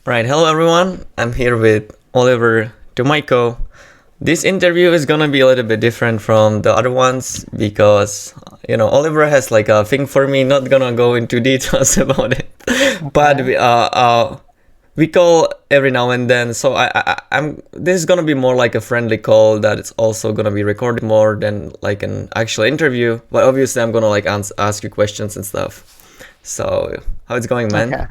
Right, hello everyone. I'm here with Oliver Tomajko. This interview is gonna be a little bit different from the other ones because, Oliver has like a thing for me. Not gonna go into details about it, but we call every now and then. So I'm. This is gonna be more like a friendly call that it's also gonna be recorded more than like an actual interview. But obviously, I'm gonna like ask you questions and stuff. So how it's going, man? Okay.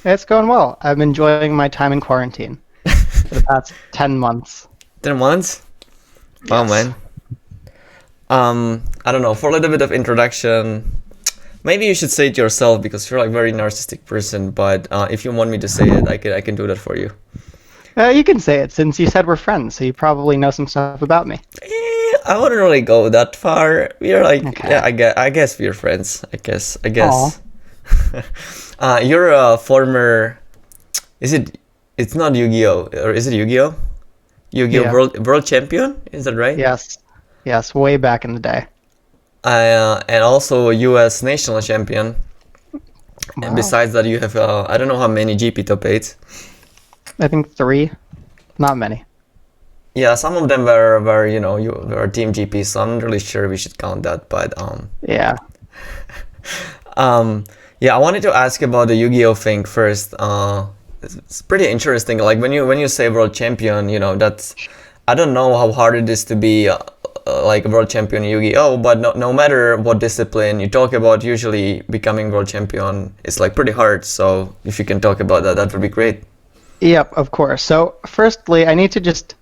It's going well. I'm enjoying my time in quarantine for the past 10 months. 10 months? Wow, Yes. man. I don't know, for a little bit of introduction, maybe you should say it yourself because you're like a very narcissistic person, but if you want me to say it, I can do that for you. You can say it since you said we're friends, so you probably know some stuff about me. I wouldn't really go that far. We're like, Okay. yeah, I guess we're friends. I guess. Aw. You're a former, it's not Yu-Gi-Oh! Or is it Yu-Gi-Oh? Yu-Gi-Oh! Yeah. World champion? Is that right? Yes. Yes, way back in the day. And also US national champion. And Wow. besides that, you have I don't know how many GP top 8s. I think 3. Not many. Yeah, some of them were you were team GP, so I'm not really sure we should count that. But Yeah. yeah, I wanted to ask about the Yu-Gi-Oh thing first. It's pretty interesting. Like when you say world champion, that's, I don't know how hard it is to be like a world champion in Yu-Gi-Oh, but no matter what discipline you talk about, usually becoming world champion is like pretty hard. So if you can talk about that, that would be great. Yep, of course. So, firstly, I need to just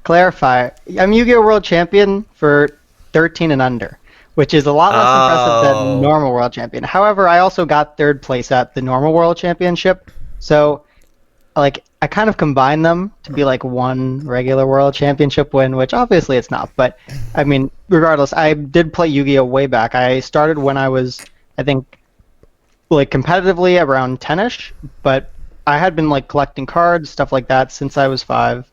clarify. I'm Yu-Gi-Oh! World Champion for 13 and under, which is a lot less impressive than normal World Champion. However, I also got 3rd place at the normal World Championship. So, like, I kind of combine them to be like one regular World Championship win, which obviously it's not. But, I mean, regardless, I did play Yu-Gi-Oh! Way back. I started when I was, I think, like, competitively around 10-ish, but I had been, like, collecting cards, stuff like that, since I was 5.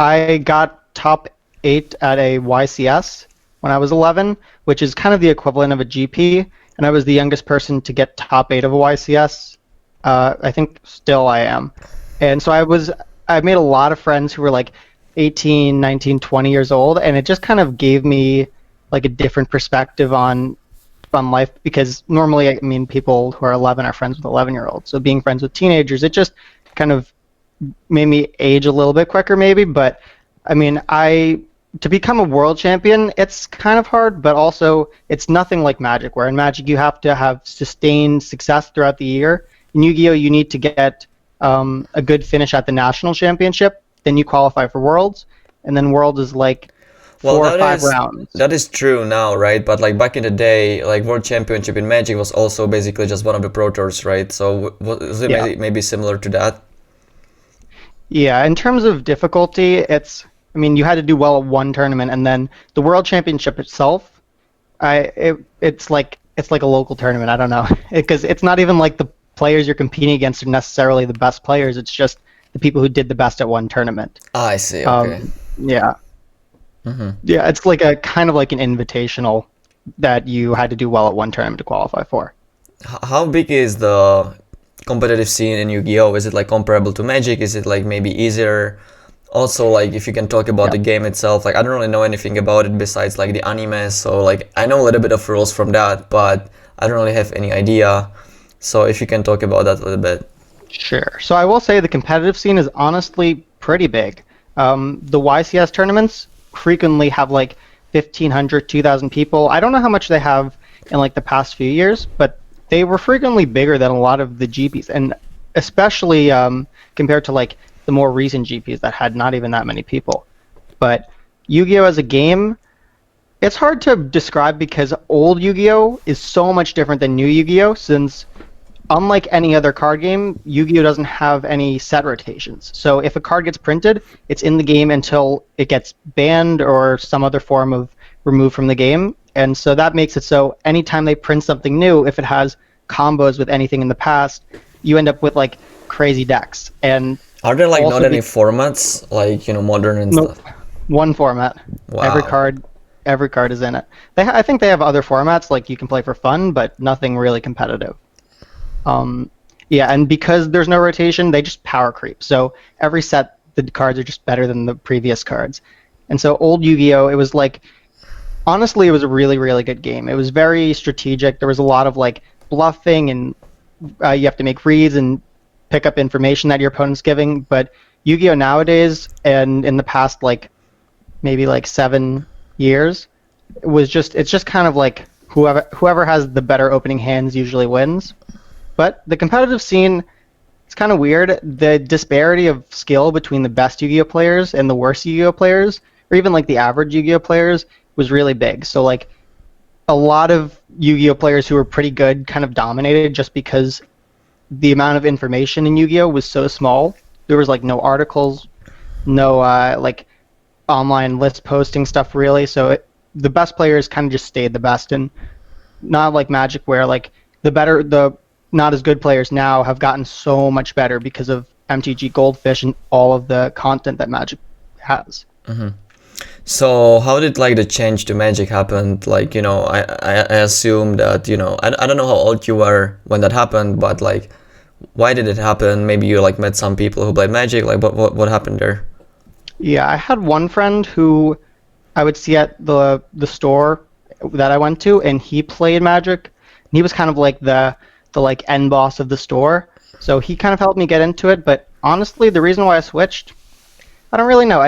I got top 8 at a YCS when I was 11, which is kind of the equivalent of a GP, and I was the youngest person to get top 8 of a YCS. I think still I am. And so I made a lot of friends who were like 18, 19, 20 years old, and it just kind of gave me like a different perspective on life, because normally, I mean, people who are 11 are friends with 11-year-olds. So being friends with teenagers, it just kind of made me age a little bit quicker maybe. But I mean, to become a world champion, it's kind of hard, but also it's nothing like Magic, where in Magic you have to have sustained success throughout the year. In Yu-Gi-Oh! You need to get a good finish at the national championship, then you qualify for Worlds, and then World is like 4 or 5 rounds. That is true now, right? But like back in the day, like World Championship in Magic was also basically just one of the Pro Tours, right? So was it Yeah. maybe similar to that? Yeah, in terms of difficulty, I mean, you had to do well at one tournament, and then the World Championship itself, it's like a local tournament. I don't know, because it's not even like the players you're competing against are necessarily the best players. It's just the people who did the best at one tournament. I see. Okay. Yeah. Yeah, it's like a kind of like an invitational that you had to do well at one tournament to qualify for. How big is the competitive scene in Yu-Gi-Oh? Is it like comparable to Magic? Is it like maybe easier? Also, like if you can talk about the game itself, like I don't really know anything about it besides like the anime, so like I know a little bit of rules from that, but I don't really have any idea. So if you can talk about that a little bit. Sure. So I will say the competitive scene is honestly pretty big. The YCS tournaments frequently have like 1,500, 2,000 people. I don't know how much they have in like the past few years, but they were frequently bigger than a lot of the GPs, and especially compared to like the more recent GPs that had not even that many people. But Yu-Gi-Oh! As a game, it's hard to describe because old Yu-Gi-Oh! Is so much different than new Yu-Gi-Oh! Since unlike any other card game, Yu-Gi-Oh! Doesn't have any set rotations. So if a card gets printed, it's in the game until it gets banned or some other form of removed from the game. And so that makes it so anytime they print something new, if it has combos with anything in the past, you end up with like crazy decks. And are there like also not any formats like modern and stuff? One format. Wow. Every card is in it. I think they have other formats like you can play for fun, but nothing really competitive. Yeah, and because there's no rotation, they just power creep. So every set, the cards are just better than the previous cards. And so old Yu-Gi-Oh, it was like, honestly, it was a really, really good game. It was very strategic. There was a lot of like bluffing, and you have to make reads and pick up information that your opponent's giving. But Yu-Gi-Oh nowadays, and in the past like maybe like 7 years, it's just kind of like whoever has the better opening hands usually wins. But the competitive scene, it's kind of weird. The disparity of skill between the best Yu-Gi-Oh players and the worst Yu-Gi-Oh players, or even like the average Yu-Gi-Oh players, was really big. So like a lot of Yu-Gi-Oh players who were pretty good kind of dominated just because the amount of information in Yu-Gi-Oh was so small. There was like no articles, no like online list posting stuff really. So the best players kind of just stayed the best, and not like Magic where like the not as good players now have gotten so much better because of MTG Goldfish and all of the content that Magic has. Mm-hmm. So how did like the change to Magic happen? Like, I assume that, I don't know how old you were when that happened, but like, why did it happen? Maybe you like met some people who played Magic. Like, what happened there? Yeah, I had one friend who I would see at the store that I went to, and he played Magic. And he was kind of like the like end boss of the store. So he kind of helped me get into it. But honestly, the reason why I switched, I don't really know.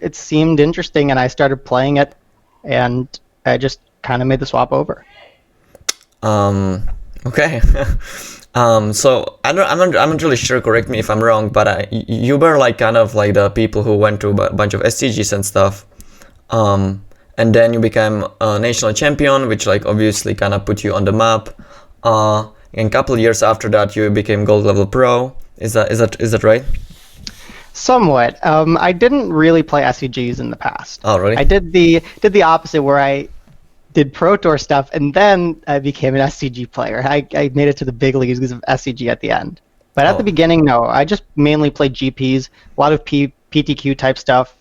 It seemed interesting, and I started playing it, and I just kind of made the swap over. Okay. So I'm not really sure. Correct me if I'm wrong, but you were like kind of like the people who went to a bunch of SCGs and stuff. And then you became a national champion, which like obviously kind of put you on the map. And a couple of years after that, you became gold level pro. Is that right? Somewhat. I didn't really play SCGs in the past. Oh, really? I did the opposite, where I did Pro Tour stuff, and then I became an SCG player. I made it to the big leagues because of SCG at the end. But at the beginning, no. I just mainly played GPs, a lot of PTQ type stuff,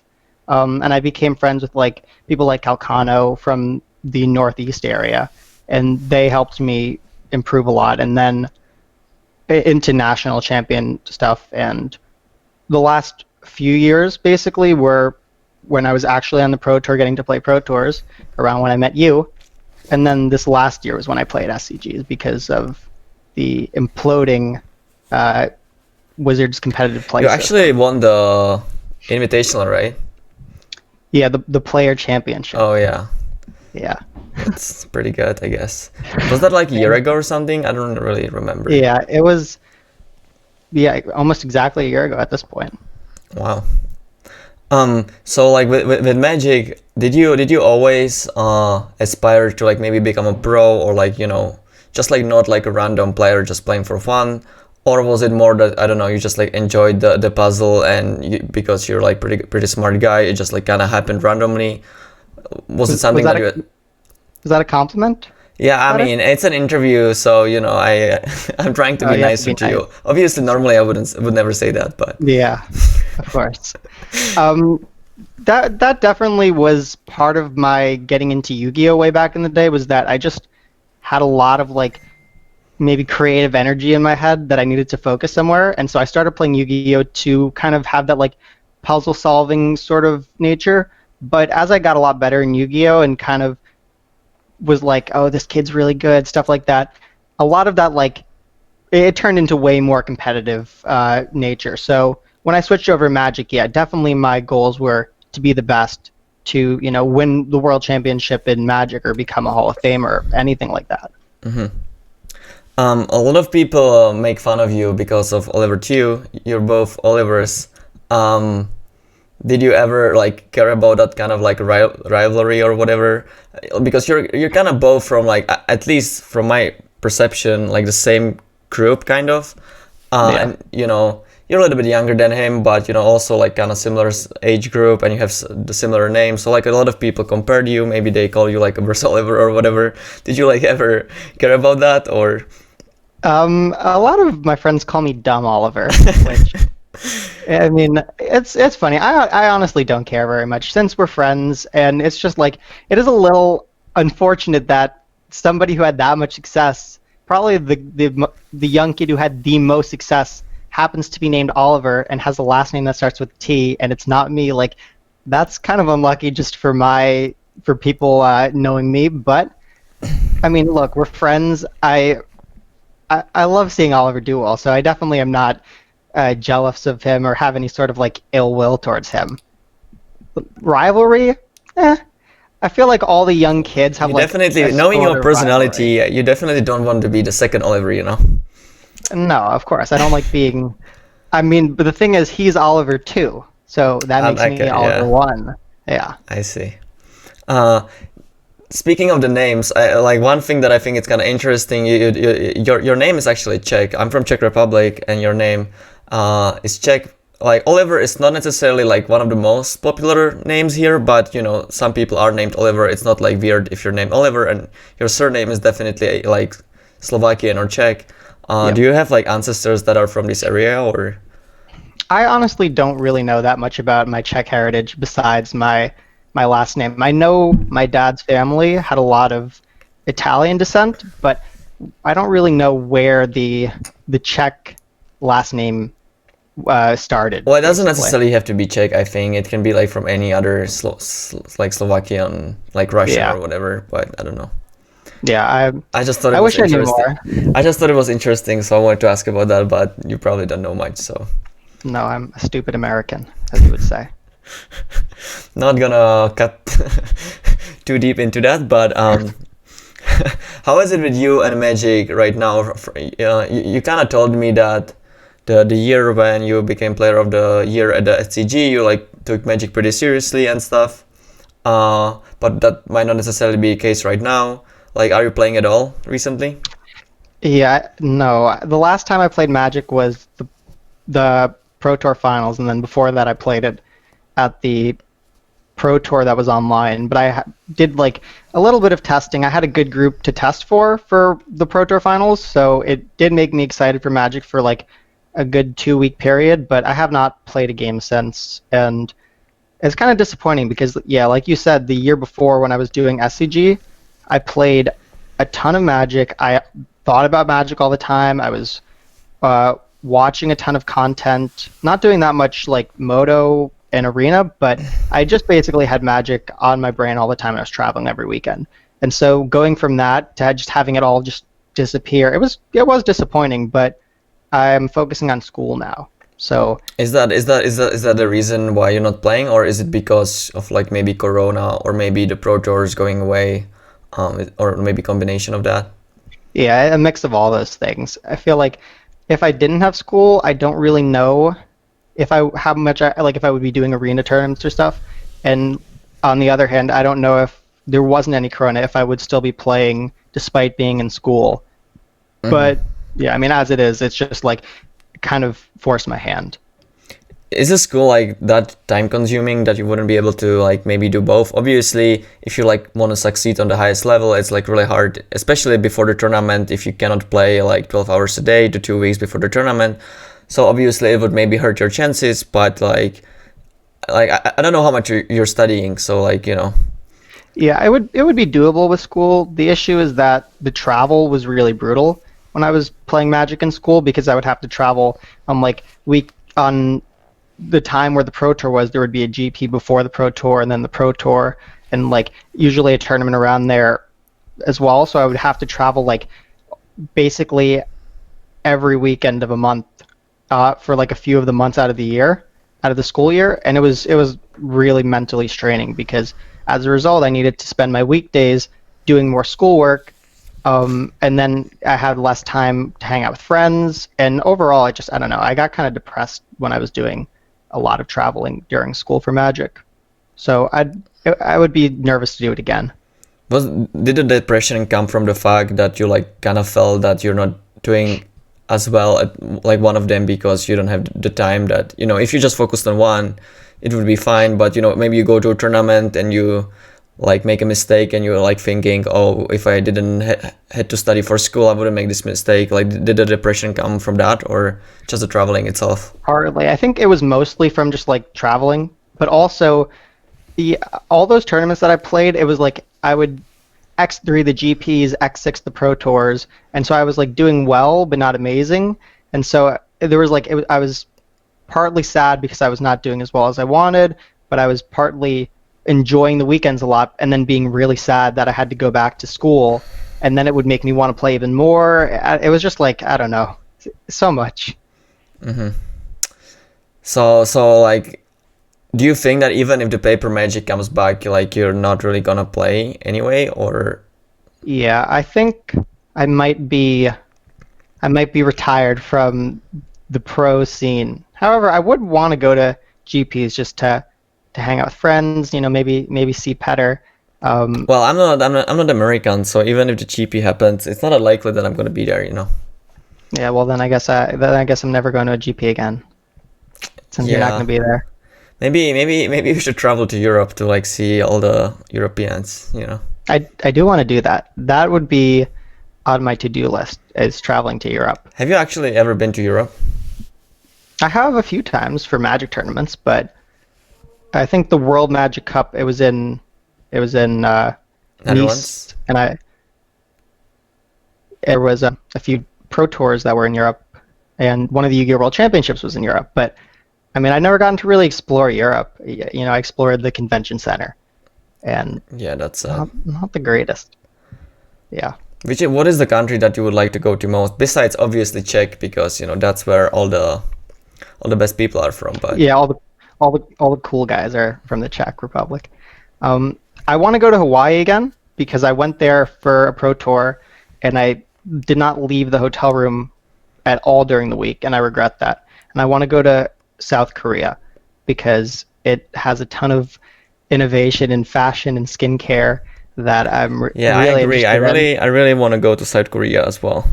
and I became friends with like people like Calcano from the Northeast area, and they helped me improve a lot. And then into national champion stuff, and the last few years basically were when I was actually on the Pro Tour, getting to play Pro Tours, around when I met you. And then this last year was when I played SCGs because of the imploding Wizards competitive play You system. actually won the Invitational, right? Yeah, the player championship. Oh, yeah. Yeah. That's pretty good, I guess. Was that like a year ago or something? I don't really remember. Yeah, it was almost exactly a year ago at this point. Wow. So like with Magic, did you always aspire to like maybe become a pro, or like, just like not like a random player just playing for fun? Or was it more that, I don't know, you just like enjoyed the puzzle, and because you're like pretty smart guy, it just like kind of happened randomly? Was it something that you... Was that a compliment? Yeah, I mean, it's an interview, so I'm trying to be nicer to you. Obviously, normally I would never say that, but yeah, of course. That definitely was part of my getting into Yu-Gi-Oh way back in the day, was that I just had a lot of like maybe creative energy in my head that I needed to focus somewhere, and so I started playing Yu-Gi-Oh to kind of have that like puzzle solving sort of nature. But as I got a lot better in Yu-Gi-Oh and kind of was like, oh, this kid's really good, stuff like that, a lot of that like it turned into way more competitive nature. So when I switched over to Magic, yeah, definitely my goals were to be the best, to win the world championship in Magic or become a Hall of Famer, anything like that. Mm-hmm. A lot of people make fun of you because of Oliver too. You're both Olivers. Did you ever like care about that kind of like rivalry or whatever? Because you're kind of both from like, at least from my perception, like the same group kind of. And you're a little bit younger than him, but also like kind of similar age group, and you have the similar name. So like a lot of people compared you. Maybe they call you like a Verse Oliver or whatever. Did you like ever care about that, or? A lot of my friends call me Dumb Oliver, which I mean, it's funny. I honestly don't care very much since we're friends, and it's just like it is a little unfortunate that somebody who had that much success, probably the young kid who had the most success, happens to be named Oliver and has a last name that starts with T, and it's not me. Like, that's kind of unlucky just for people knowing me. But I mean, look, we're friends. I love seeing Oliver do well, so I definitely am not jealous of him or have any sort of like ill will towards him. Rivalry? I feel like all the young kids have You like definitely, a knowing sort your of personality, rivalry. you definitely don't want to be the second Oliver, you know? No, of course I don't like being. I mean, but the thing is, he's Oliver too, so that makes me Okay, Oliver yeah, one. Yeah. I see. Uh, Speaking of the names, like one thing that I think is kind of interesting, your name is actually Czech. I'm from Czech Republic, and your name is Czech. Like Oliver is not necessarily like one of the most popular names here, but you know some people are named Oliver. It's not like weird if you're named Oliver, and your surname is definitely like Slovakian or Czech. Yep. Do you have like ancestors that are from this area, or? I honestly don't really know that much about my Czech heritage besides my last name. I know my dad's family had a lot of Italian descent, but I don't really know where the Czech last name started. Well, it doesn't Basically. necessarily have to be Czech. I think it can be like from any other like Slovakian, like Russian Yeah. or whatever. But I don't know. Yeah, I just thought I it was wish I knew interesting. more. I just thought it was interesting, so I wanted to ask about that. But you probably don't know much, so No, I'm a stupid American, as you would say. not gonna cut too deep into that. But how is it with you and Magic right now? You kind of told me that the year when you became Player of the Year at the SCG, you like took Magic pretty seriously and stuff. But that might not necessarily be the case right now. Like, are you playing at all recently? Yeah, no. The last time I played Magic was the Pro Tour Finals, and then before that I played it at the Pro Tour that was online. But I did like a little bit of testing. I had a good group to test for the Pro Tour Finals, so it did make me excited for Magic for like a good 2 week period. But I have not played a game since, and it's kind of disappointing because yeah, like you said, the year before when I was doing SCG, I played a ton of Magic. I thought about Magic all the time. I was watching a ton of content, not doing that much like Moto and Arena, but I just basically had Magic on my brain all the time. And I was traveling every weekend, and so going from that to just having it all just disappear, it was disappointing. But I'm focusing on school now, so Is that the reason why you're not playing, or is it because of like maybe Corona, or maybe the Pro Tours going away, or maybe combination of that? yeah, a mix of all those things. I feel like if I didn't have school, I don't really know if I how much I like if I would be doing arena tournaments or stuff. And on the other hand, I don't know if there wasn't any corona if I would still be playing despite being in school. But yeah, I mean as it is, it's just like kind of forced my hand. Is the school like that time consuming that you wouldn't be able to like maybe do both? Obviously, if you like want to succeed on the highest level, it's like really hard, especially before the tournament, if you cannot play like 12 hours a day to 2 weeks before the tournament. So obviously it would maybe hurt your chances, but I don't know how much you're studying, so like, you know. Yeah, it would be doable with school. The issue is that the travel was really brutal when I was playing Magic in school because I would have to travel on like week on the time where the Pro Tour was. There would be a GP before the Pro Tour and then the Pro Tour and like usually a tournament around there as well. So I would have to travel like basically every weekend of a month for like a few of the months out of the year, out of the school year, and it was really mentally straining because as a result, I needed to spend my weekdays doing more schoolwork, and then I had less time to hang out with friends, and overall, I don't know, I got kind of depressed when I was doing a lot of traveling during school for Magic, so I would be nervous to do it again. Did the depression come from the fact that you like kind of felt that you're not doing as well at like one of them because you don't have the time that, you know, if you just focused on one, it would be fine, but you know, maybe you go to a tournament and you like make a mistake and you're like thinking, oh, if I didn't had to study for school, I wouldn't make this mistake? Like, did the depression come from that, or just the traveling itself? Partly, I think it was mostly from just like traveling, but also all those tournaments that I played, it was like I would X3 the GPs, X6 the Pro Tours, and so I was like doing well but not amazing, and so there was like I was partly sad because I was not doing as well as I wanted, but I was partly enjoying the weekends a lot and then being really sad that I had to go back to school, and then it would make me want to play even more. It was just like, I don't know, so much. So like, do you think that even if the paper Magic comes back, like you're not really gonna play anyway, or? Yeah, I think I might be retired from the pro scene. However, I would want to go to GPs just to hang out with friends, you know, maybe see Petr. Well, I'm not American, so even if the GP happens, it's not unlikely that I'm gonna be there, you know. Yeah, well then I guess I'm never going to a GP again, since you're not going to be there. Maybe we should travel to Europe to like see all the Europeans, you know. I do want to do that. That would be on my to-do list, is traveling to Europe. Have you actually ever been to Europe? I have a few times for Magic tournaments, but I think the World Magic Cup, it was in Nice, and there was a few Pro Tours that were in Europe, and one of the Yu-Gi-Oh! World Championships was in Europe. But I mean, I never gotten to really explore Europe. You know, I explored the convention center, and yeah, that's not the greatest. Yeah. What is the country that you would like to go to most, besides obviously Czech, because you know that's where all the best people are from? But yeah, all the cool guys are from the Czech Republic. I want to go to Hawaii again because I went there for a pro tour, and I did not leave the hotel room at all during the week, and I regret that. And I want to go to South Korea because it has a ton of innovation in fashion and skincare that I'm really I agree. interested I really want to go to South Korea as well.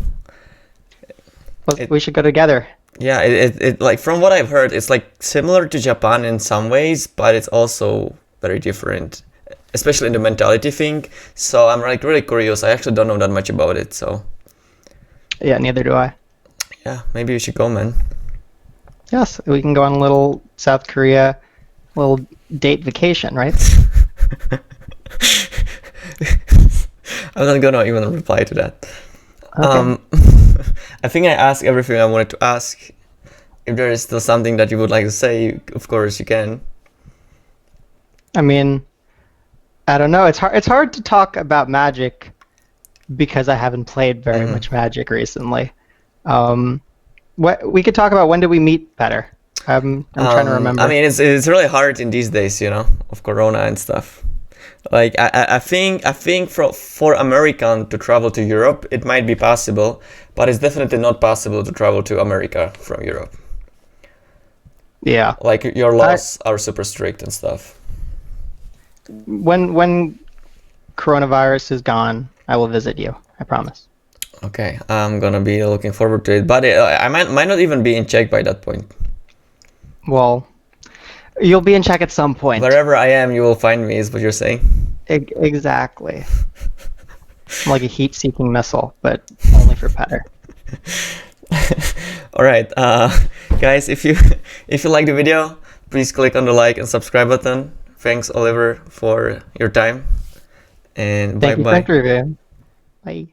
We should go together. Yeah, it like from what I've heard, it's like similar to Japan in some ways, but it's also very different, especially in the mentality thing. So I'm like really curious. I actually don't know that much about it, so. Yeah, neither do I. Yeah, maybe we should go, man. Yes, we can go on a little South Korea, little date vacation, right? I'm not gonna even reply to that. Okay. I think I asked everything I wanted to ask. If there is still something that you would like to say, of course you can. I mean, I don't know. It's hard to talk about Magic because I haven't played very much Magic recently. What we could talk about, when did we meet, Petr? I'm trying to remember. I mean, it's really hard in these days, you know, of Corona and stuff. Like I think for American to travel to Europe, it might be possible, but it's definitely not possible to travel to America from Europe. Yeah. Like your laws are super strict and stuff. When coronavirus is gone, I will visit you. I promise. Okay, I'm gonna be looking forward to it, but I might not even be in Czech by that point. Well, you'll be in Czech at some point. Wherever I am, you will find me, is what you're saying? Exactly. I'm like a heat-seeking missile, but only for Petr. All right, guys, if you like the video, please click on the like and subscribe button. Thanks, Oliver, for your time, and bye bye. Thank you, Bye.